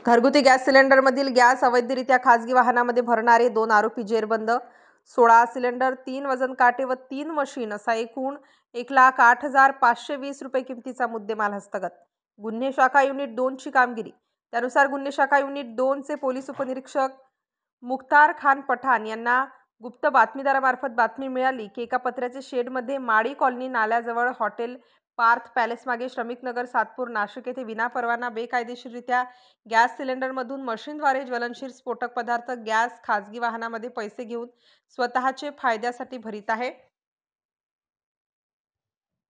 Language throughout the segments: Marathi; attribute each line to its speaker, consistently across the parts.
Speaker 1: घरगुती गॅस सिलेंडरमधील गॅस अवैधरित्या खासगी वाहनामध्ये भरणारे 2 आरोपी जेरबंद. 16 सिलेंडर, 3 वजन काटे व 3 मशीन असा एकूण 1,08,520 रुपये किमतीचा मुद्देमाल हस्तगत. गुन्हे शाखा युनिट 2 ची कामगिरी. त्यानुसार गुन्हे शाखा युनिट 2 चे पोलीस उपनिरीक्षक मुख्तार खान पठाण यांना गुप्त बातमीदारामार्फत बातमी मिळाली की एका पत्र्याच्या शेडमध्ये माळी कॉलनी नाल्याजवळ हॉटेल पार्थ पॅलेस मागे श्रमिक नगर सातपूर नाशिक येथे विनापरवाना बेकायदेशीररित्या गॅस सिलेंडरमधून मशीनद्वारे ज्वलनशील स्फोटक पदार्थ गॅस खासगी वाहनामध्ये पैसे घेऊन स्वतःचे फायद्यासाठी भरीत आहे.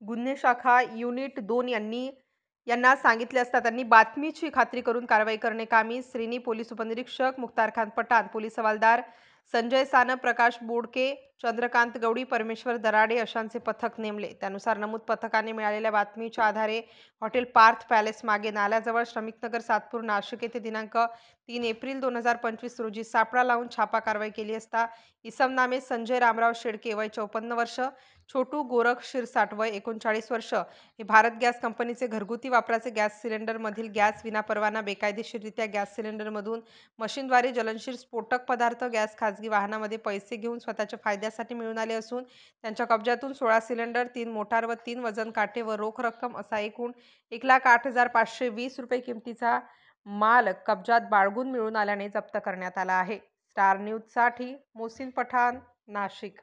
Speaker 1: गुन्हे शाखा युनिट 2 यांना सांगितले असता त्यांनी बातमीची खात्री करून कारवाई करणे कामी श्रीनी पोलीस उपनिरीक्षक मुख्तार खान पठाण, पोलीस हवालदार संजय सानप, प्रकाश बोडके, चंद्रकांत गवडी, परमेश्वर दराडे अशांचे पथक नेमले. त्यानुसार नमूद पथकाने मिळालेल्या बातमीच्या आधारे हॉटेल पार्थ पॅलेस मागे नाल्याजवळ श्रमिकनगर सातपूर नाशिक येथे दिनांक 3 एप्रिल 2025 रोजी सापळा लावून छापा कारवाई केली असता इसम नामे संजय रामराव शेडके वय 54 वर्ष, छोटू गोरख शिरसाट वय 39 वर्ष हे भारत गॅस कंपनीचे घरगुती वापराचे गॅस सिलेंडरमधील गॅस विनापरवाना बेकायदेशीररित्या गॅस सिलेंडरमधून मशीनद्वारे ज्वलनशील स्फोटक पदार्थ गॅस खासगी वाहनामध्ये पैसे घेऊन स्वतःच्या फायद्यासाठी मिळून आले असून त्यांच्या कब्जातून 16 सिलेंडर, 3 मोटार व 3 वजन काटे व रोख रक्कम असा एकूण 1,08,520 रुपये किमतीचा माल कब्जात बाळगून मिळून आल्याने जप्त करण्यात आला आहे. स्टार न्यूजसाठी मोहसिन पठाण, नाशिक.